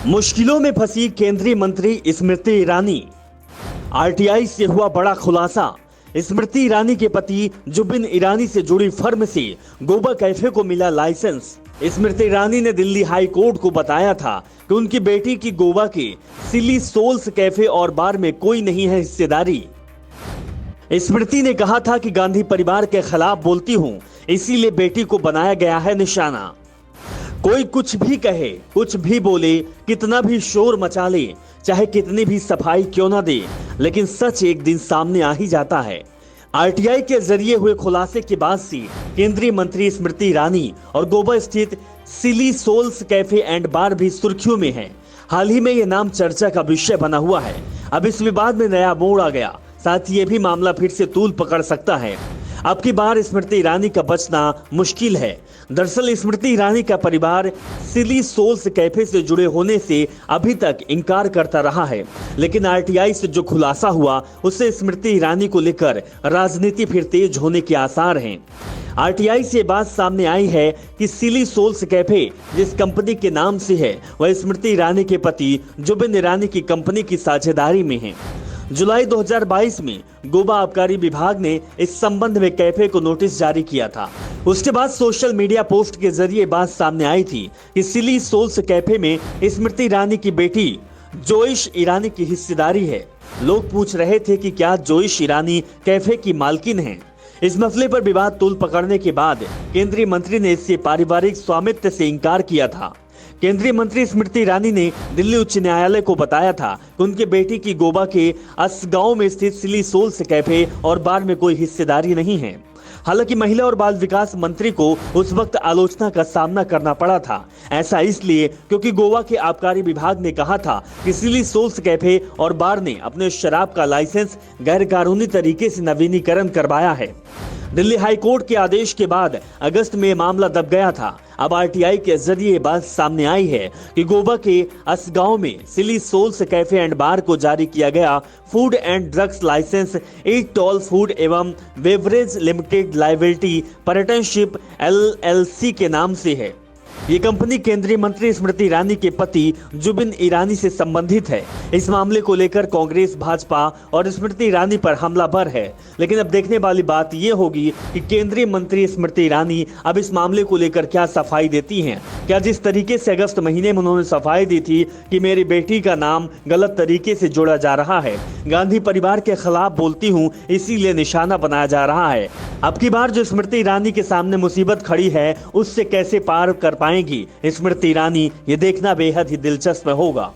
मुश्किलों में फंसी केंद्रीय मंत्री स्मृति ईरानी। आरटीआई से हुआ बड़ा खुलासा। स्मृति ईरानी के पति जुबिन ईरानी से जुड़ी फर्म से गोवा कैफे को मिला लाइसेंस। स्मृति ईरानी ने दिल्ली हाई कोर्ट को बताया था कि उनकी बेटी की गोवा के सिली सोल्स कैफे और बार में कोई नहीं है हिस्सेदारी। स्मृति ने कहा था कि गांधी परिवार के खिलाफ बोलती हूं, इसीलिए बेटी को बनाया गया है निशाना। कोई कुछ भी कहे, कुछ भी बोले, कितना भी शोर मचा ले, चाहे कितनी भी सफाई क्यों ना दे, लेकिन सच एक दिन सामने आ ही जाता है। आरटीआई के जरिए हुए खुलासे के बाद से केंद्रीय मंत्री स्मृति ईरानी और गोवा स्थित सिली सोल्स कैफे एंड बार भी सुर्खियों में है। हाल ही में ये नाम चर्चा का विषय बना हुआ है। अब इस विवाद में नया मोड़ आ गया, साथ ही ये भी मामला फिर से तूल पकड़ सकता है। अब की बार स्मृति ईरानी का बचना मुश्किल है। दरअसल स्मृति ईरानी का परिवार सिली सोल्स कैफे से जुड़े होने से अभी तक इनकार करता रहा है, लेकिन आरटीआई से जो खुलासा हुआ उससे स्मृति ईरानी को लेकर राजनीति फिर तेज होने के आसार हैं। आरटीआई से बात सामने आई है कि सिली सोल्स कैफे जिस कंपनी के नाम से है वह स्मृति ईरानी के पति जुबिन ईरानी की कंपनी की साझेदारी में है। जुलाई 2022 में गोवा आबकारी विभाग ने इस संबंध में कैफे को नोटिस जारी किया था। उसके बाद सोशल मीडिया पोस्ट के जरिए बात सामने आई थी कि सिली सोल्स कैफे में स्मृति ईरानी की बेटी जोइश ईरानी की हिस्सेदारी है। लोग पूछ रहे थे कि क्या जोइश ईरानी कैफे की मालकिन है। इस मसले पर विवाद तूल पकड़ने के बाद केंद्रीय मंत्री ने इससे पारिवारिक स्वामित्व से इनकार किया था। केंद्रीय मंत्री स्मृति ईरानी ने दिल्ली उच्च न्यायालय को बताया था कि उनके बेटी की गोवा के असगांव में स्थित सिली सोल्स कैफे और बार में कोई हिस्सेदारी नहीं है। हालांकि महिला और बाल विकास मंत्री को उस वक्त आलोचना का सामना करना पड़ा था। ऐसा इसलिए क्योंकि गोवा के आबकारी विभाग ने कहा था कि सिली सोल्स कैफे और बार ने अपने शराब का लाइसेंस गैर कानूनी तरीके से नवीनीकरण करवाया है। दिल्ली हाई कोर्ट के आदेश के बाद अगस्त में मामला दब गया था। अब आरटीआई के जरिए बात सामने आई है कि गोवा के असगांव में Silly Souls cafe and bar को जारी किया गया food and drugs licence eat tall food एवं beverage limited liability partnership LLC के नाम से है। ये कंपनी केंद्रीय मंत्री स्मृति ईरानी के पति जुबिन ईरानी से संबंधित है। इस मामले को लेकर कांग्रेस, भाजपा और स्मृति ईरानी पर हमलावर है। लेकिन अब देखने वाली बात यह होगी कि केंद्रीय मंत्री स्मृति ईरानी अब इस मामले को लेकर क्या सफाई देती हैं। क्या जिस तरीके से अगस्त महीने में उन्होंने सफाई दी थी कि मेरी बेटी का नाम गलत तरीके से जोड़ा जा रहा है, गांधी परिवार के खिलाफ बोलती हूँ, इसीलिए निशाना बनाया जा रहा है। अब की बार जो स्मृति ईरानी के सामने मुसीबत खड़ी है उससे कैसे पार कर पाएंगी स्मृति ईरानी, ये देखना बेहद ही दिलचस्प होगा।